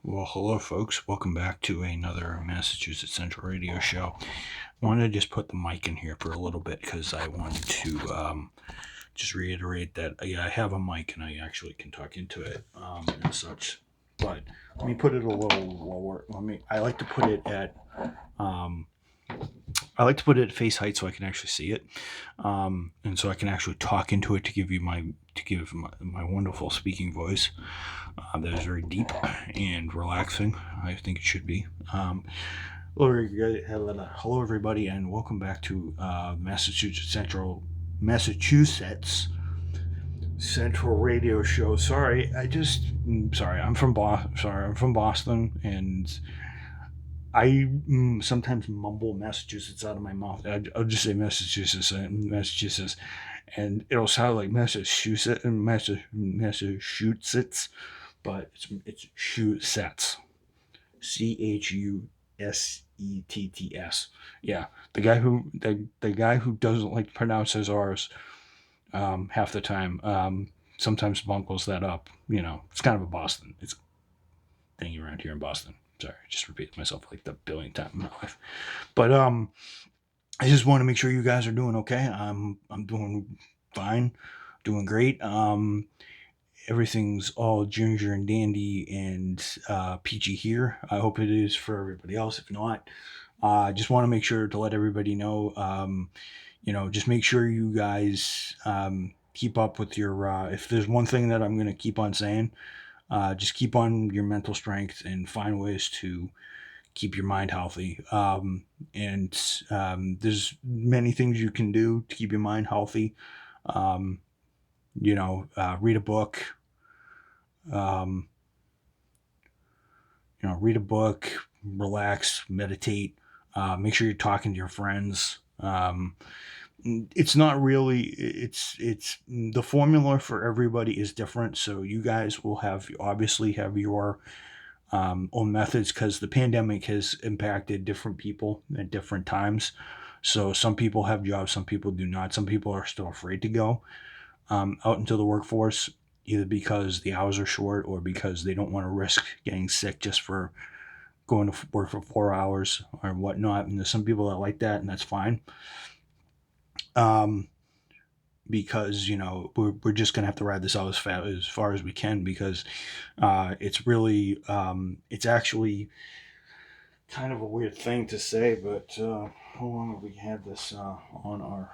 Well, hello, folks. Welcome back to another Massachusetts Central Radio show. I wanted to just put the mic in here for a little bit because I wanted to just reiterate that I have a mic and I actually can talk into it and such. But let me put it a little lower. I like to put it at um, face height so I can actually see it, and so I can actually talk into it to give you my wonderful speaking voice that is very deep and relaxing. I think it should be. Hello, everybody, and welcome back to Massachusetts Central Radio Show. Sorry. I'm from Boston, and I sometimes mumble Massachusetts out of my mouth. I'll just say Massachusetts, and it'll sound like Massachusetts, but it's Shusets, Chussetts. Yeah, the guy who doesn't like to pronounce his R's half the time sometimes bunkles that up. It's kind of a Boston. It's a thing around here in Boston. Sorry, I just repeated myself like the billionth time in my life. But I just want to make sure you guys are doing okay. I'm doing fine, doing great. Everything's all ginger and dandy and peachy here. I hope it is for everybody else. If not, just want to make sure to let everybody know. Just make sure you guys keep up with your. If there's one thing that I'm going to keep on saying, just keep on your mental strength and find ways to keep your mind healthy. And there's many things you can do to keep your mind healthy. Read a book. Um, read a book, relax, meditate. Make sure you're talking to your friends. It's not really. It's the formula for everybody is different. So you guys will obviously have your own methods because the pandemic has impacted different people at different times. So some people have jobs, some people do not. Some people are still afraid to go out into the workforce, either because the hours are short or because they don't want to risk getting sick just for going to work for 4 hours or whatnot. And there's some people that like that, and that's fine. Um, because we're just gonna have to ride this out as far as we can because it's actually kind of a weird thing to say, but how long have we had this on our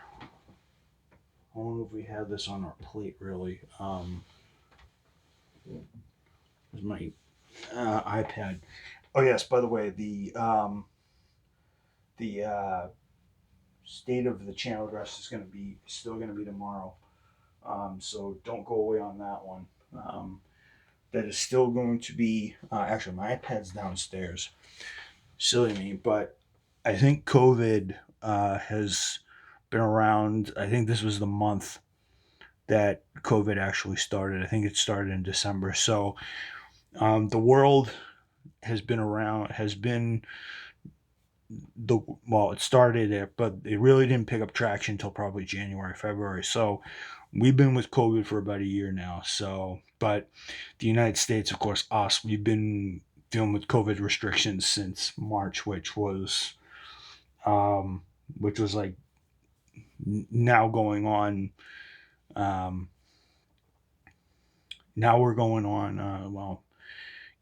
how long have we had this on our plate really? Where's my iPad? Oh yes, by the way, the state of the channel address is still gonna be tomorrow. So don't go away on that one. That is still going to be actually my iPad's downstairs. Silly me, but I think COVID has been around. I think this was the month that COVID actually started. I think it started in December. So the world has been around, has been it started it, but it really didn't pick up traction until probably January, February. So we've been with COVID for about a year now. So, but the United States, of course, we've been dealing with COVID restrictions since March, um, which was like now going on. Um, Now we're going on.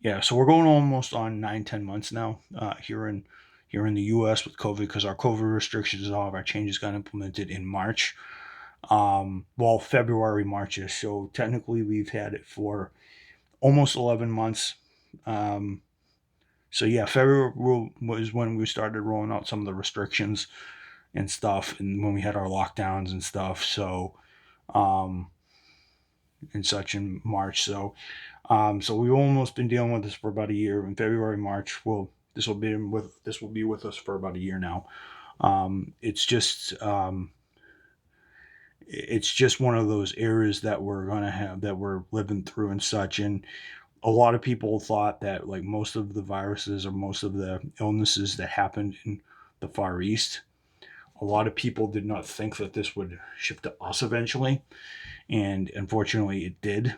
Yeah, so we're going almost on 9-10 months now here in the U.S. with COVID because our COVID restrictions and all of our changes got implemented in March. February, March is so technically we've had it for almost 11 months. Um, so yeah, February was when we started rolling out some of the restrictions and stuff, and when we had our lockdowns and stuff. So um, and such in March. So we've almost been dealing with this for about a year. In February, March, this will be with us for about a year now. It's just one of those eras that we're gonna have that we're living through and such. And a lot of people thought that like most of the viruses or most of the illnesses that happened in the Far East, a lot of people did not think that this would shift to us eventually, and unfortunately, it did.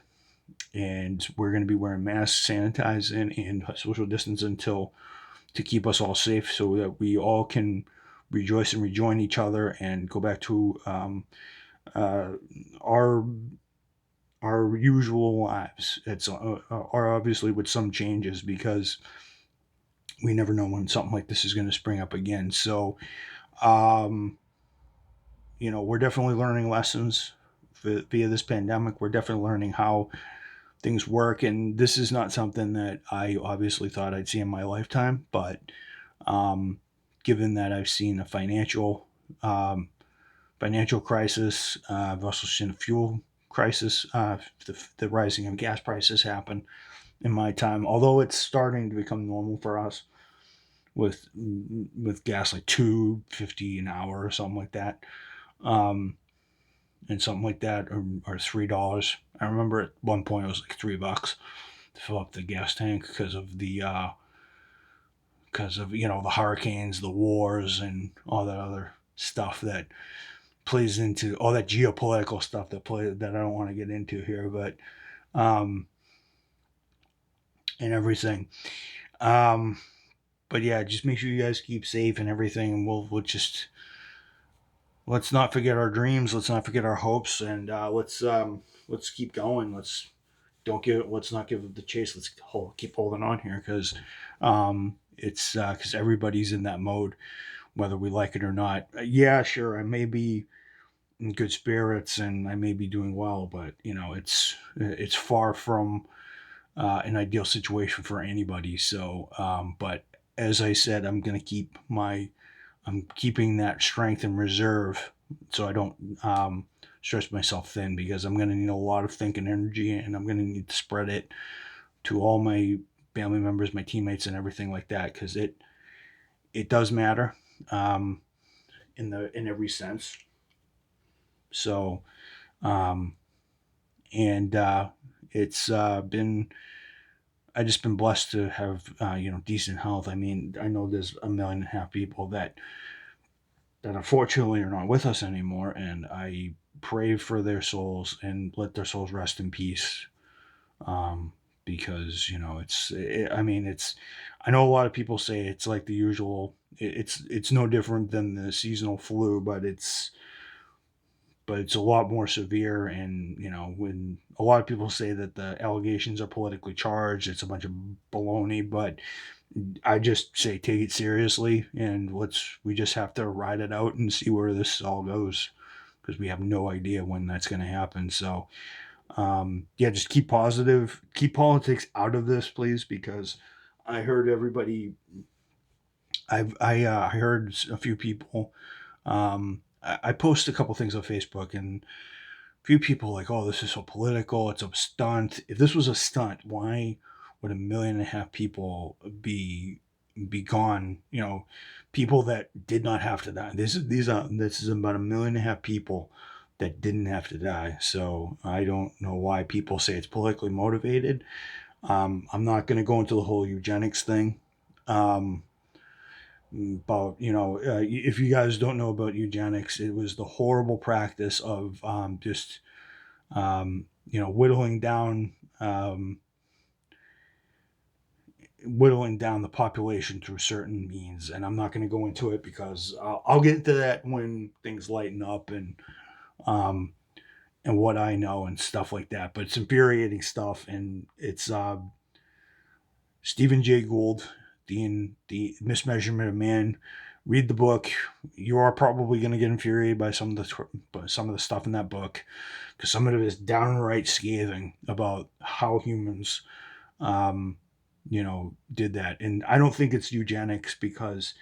and we're going to be wearing masks, sanitizing, and social distance until to keep us all safe, so that we all can rejoice and rejoin each other and go back to uh, our our usual lives. It's are obviously with some changes, because we never know when something like this is going to spring up again. So, um, we're definitely learning lessons via this pandemic. We're definitely learning how things work, and this is not something that I obviously thought I'd see in my lifetime. But um, given that I've seen a um, financial crisis, I've also seen a fuel crisis, the rising of gas prices happen in my time. Although it's starting to become normal for us with gas like $2.50 an hour or something like that. Um, and something like that, or $3. I remember at one point it was like $3 to fill up the gas tank because of the hurricanes, the wars, and all that other stuff that plays into all that geopolitical stuff that I don't want to get into here, but um, and everything. Um, but yeah, just make sure you guys keep safe and everything, and we'll just let's not forget our dreams. Let's not forget our hopes, and let's keep going. Let's not give up the chase. Keep holding on here, because it's because everybody's in that mode, whether we like it or not. Yeah, sure, I may be in good spirits and I may be doing well, but it's far from an ideal situation for anybody. So, but as I said, I'm keeping that strength in reserve, so I don't stretch myself thin, because I'm going to need a lot of thinking energy, and I'm going to need to spread it to all my family members, my teammates, and everything like that, because it does matter, um, in every sense. So, um, and it's been I just been blessed to have decent health. I mean, I know there's 1.5 million people that unfortunately are not with us anymore, and I pray for their souls and let their souls rest in peace. Because it's I know a lot of people say it's like the usual. It's no different than the seasonal flu, but it's a lot more severe. And when a lot of people say that the allegations are politically charged, it's a bunch of baloney. But I just say take it seriously, and we just have to ride it out and see where this all goes, because we have no idea when that's going to happen. So, yeah, just keep positive, keep politics out of this, please, because I heard everybody. I heard a few people. I post a couple things on Facebook, and a few people like, "Oh, this is so political. It's a stunt. If this was a stunt, why would 1.5 million people be gone? People that did not have to die. This is about 1.5 million people that didn't have to die. So I don't know why people say it's politically motivated. I'm not going to go into the whole eugenics thing. Um, about if you guys don't know about eugenics, it was the horrible practice of just whittling down the population through certain means. And I'm not going to go into it, because I'll get into that when things lighten up, um, and what I know and stuff like that. But it's infuriating stuff, and it's Stephen Jay Gould, the Mismeasurement of Man. Read the book. You are probably going to get infuriated by some of the stuff in that book, because some of it is downright scathing about how humans, did that. And I don't think it's eugenics, because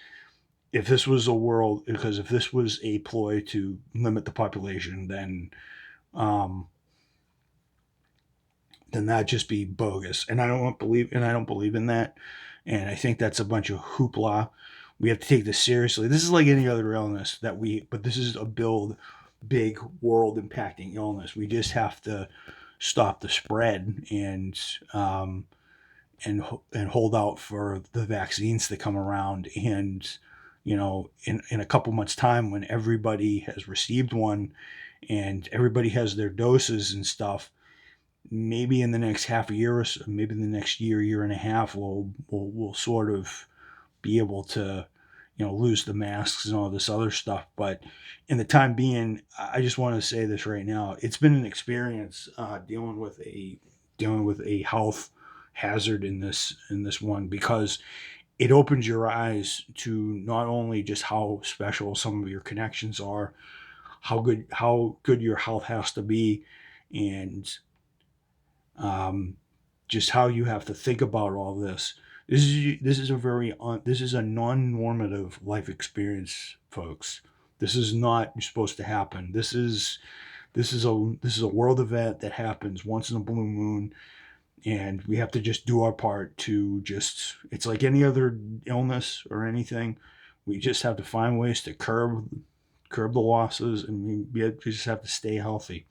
if this was a ploy to limit the population, um, then that'd just be bogus. And I don't believe in that. And I think that's a bunch of hoopla. We have to take this seriously. This is like any other illness but this is a big world impacting illness. We just have to stop the spread, and hold out for the vaccines to come around. And in a couple months time, when everybody has received one and everybody has their doses and stuff, maybe in the next half a year or so, maybe in the next year and a half, we'll sort of be able to, lose the masks and all this other stuff. But in the time being, I just want to say this right now. It's been an experience dealing with a health hazard in this one, because it opens your eyes to not only just how special some of your connections are, how good your health has to be, and um, just how you have to think about all this. This is a non-normative life experience, folks. This is not supposed to happen. This is a world event that happens once in a blue moon, and we have to just do our part to just. It's like any other illness or anything. We just have to find ways to curb the losses, and we just have to stay healthy.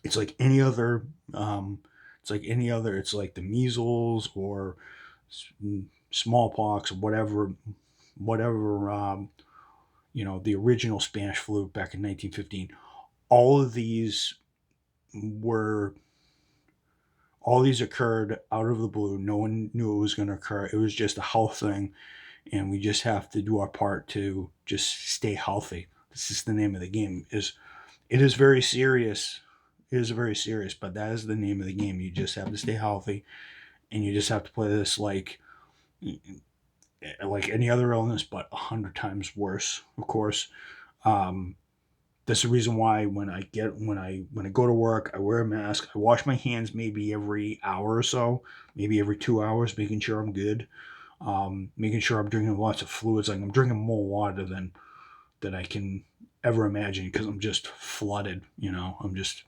It's like any other. It's like any other. It's like the measles or smallpox or whatever. The original Spanish flu back in 1915. All of these were all these occurred out of the blue. No one knew it was going to occur. It was just a health thing, and we just have to do our part to just stay healthy. This is the name of the game. It is very serious. It is very serious, but that is the name of the game. You just have to stay healthy, and you just have to play this like any other illness, but 100 times worse. Of course, um, that's the reason why when I go to work, I wear a mask. I wash my hands maybe every hour or so, maybe every 2 hours, making sure I'm good. Making sure I'm drinking lots of fluids. Like I'm drinking more water than I can ever imagine, because I'm just flooded. I'm just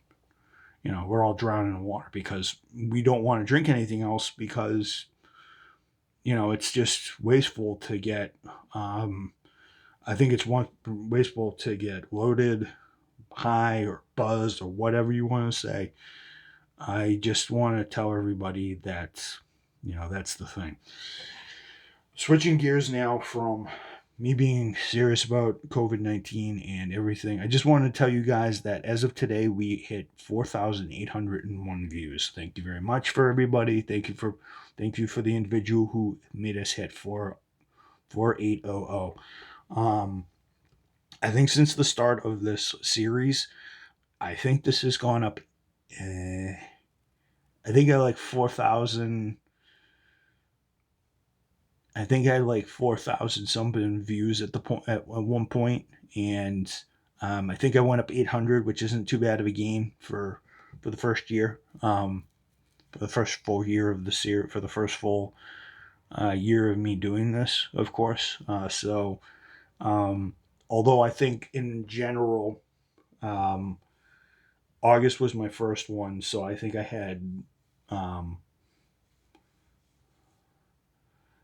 we're all drowning in water because we don't want to drink anything else, because it's just wasteful to get. I think it's wasteful to get loaded, high, or buzzed, or whatever you want to say. I just want to tell everybody that that's the thing. Switching gears now from me being serious about COVID-19 and everything, I just wanted to tell you guys that as of today, we hit 4,801 views. Thank you very much for everybody. Thank you for the individual who made us hit 4800. I think since the start of this series, I think this has gone up. I think I like 4,000. I think I had like 4,000 something views at one point, and I think I went up 800, which isn't too bad of a gain for the first year, for the first full year of the series, for the first full year of me doing this, of course. Um, Although I think in general, um, August was my first one, so I think I had. Um,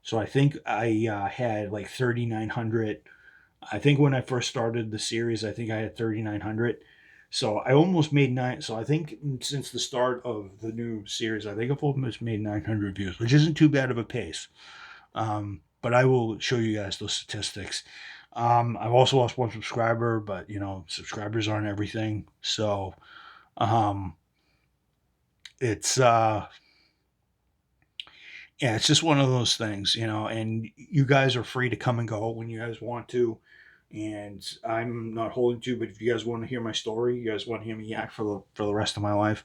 so I think I had like 3,900. I think when I first started the series, I think I had 3,900. So I almost made nine. So I think since the start of the new series, I think I've almost made 900 views, which isn't too bad of a pace. But I will show you guys those statistics. I've also lost one subscriber, but subscribers aren't everything. So um, it's yeah, it's just one of those things, and you guys are free to come and go when you guys want to. And I'm not holding to, but if you guys want to hear my story, you guys want to hear me yak for the rest of my life,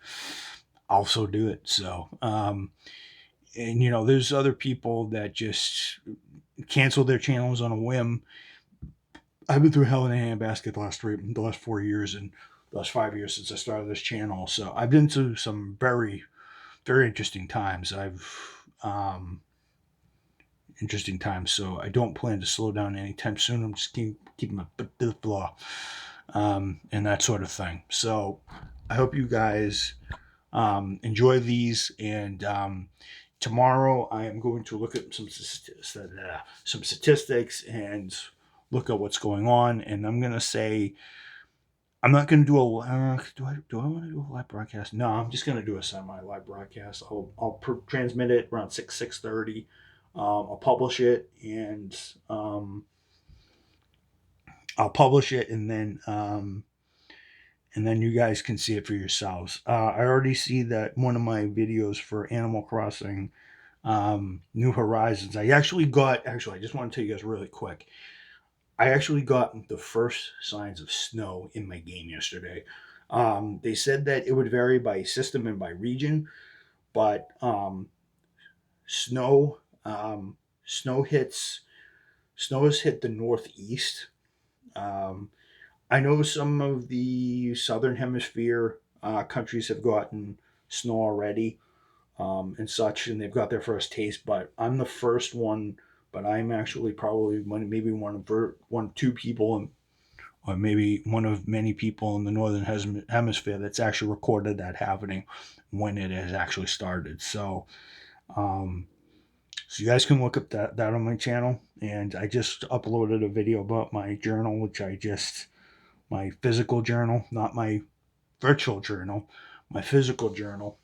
I'll also do it. So, and there's other people that just cancel their channels on a whim. I've been through hell in a handbasket the last 4 years, and the last 5 years since I started this channel. So I've been through some very, very interesting times. Interesting times. So I don't plan to slow down anytime soon. I'm just keeping my blah, and that sort of thing. So I hope you guys enjoy these. And tomorrow I am going to look at some statistics and look at what's going on. And I'm going to say, I'm not going to do do I want to do a live broadcast? No, I'm just going to do a semi-live broadcast. I'll transmit it around 6:30. I'll publish it, and I'll publish it, and then and then you guys can see it for yourselves. I already see that one of my videos for Animal Crossing New Horizons. Actually, I just want to tell you guys really quick. I actually got the first signs of snow in my game yesterday. They said that it would vary by system and by region, but snow snow hits snow has hit the northeast. Um, I know some of the southern hemisphere countries have gotten snow already, and such, and they've got their first taste. But I'm the first one. But I'm actually probably maybe one, two people, or maybe one of many people in the northern hemisphere that's actually recorded that happening when it has actually started. Um, so you guys can look up that on my channel. And I just uploaded a video about my journal, my physical journal, not my virtual journal, my physical journal.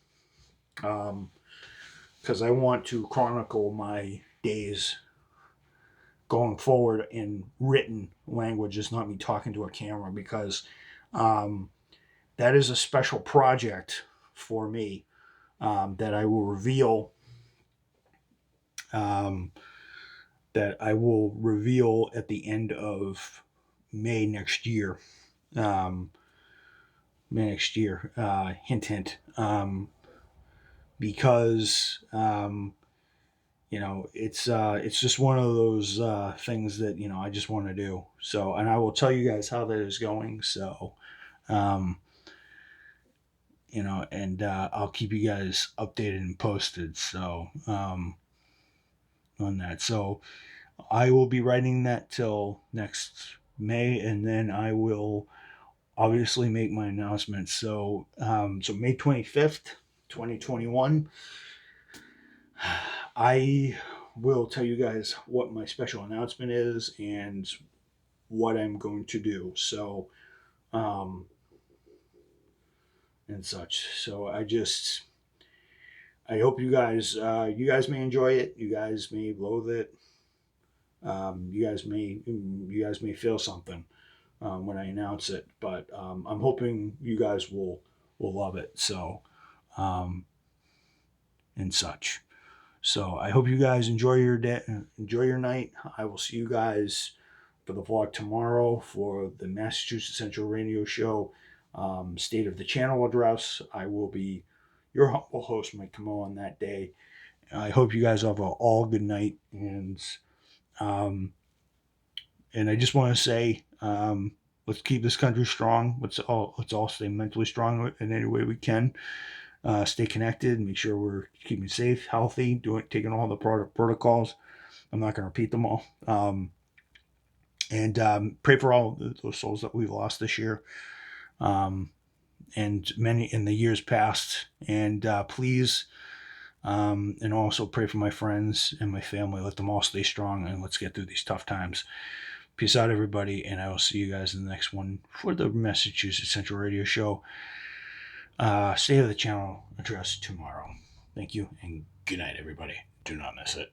Because I want to chronicle my days going forward in written language, is not me talking to a camera, because um, that is a special project for me, that I will reveal, um, at the end of May next year. Um, May next year, hint, hint. Because it's just one of those things that I just want to do. So, and I will tell you guys how that is going. So, um, and I'll keep you guys updated and posted. So, on that. So, I will be writing that till next May, and then I will obviously make my announcement. So, so May 25th, 2021, I will tell you guys what my special announcement is and what I'm going to do. So, um, and such. So I hope you guys may enjoy it. You guys may loathe it. You guys may feel something when I announce it, but I'm hoping you guys will love it. So, um, and such. So I hope you guys enjoy your day, enjoy your night. I will see you guys for the vlog tomorrow for the Massachusetts Central Radio Show, State of the Channel address. I will be your humble host, Mike Camo, on that day. I hope you guys have all good night, um, and I just want to say, let's keep this country strong. Let's all stay mentally strong in any way we can. Stay connected. Make sure we're keeping safe, healthy, taking all the protocols. I'm not going to repeat them all. And pray for all those souls that we've lost this year, um, and many in the years past. And please, and also pray for my friends and my family. Let them all stay strong, and let's get through these tough times. Peace out, everybody, and I will see you guys in the next one for the Massachusetts Central Radio Show. State of the Channel address tomorrow. Thank you, and good night, everybody. Do not miss it.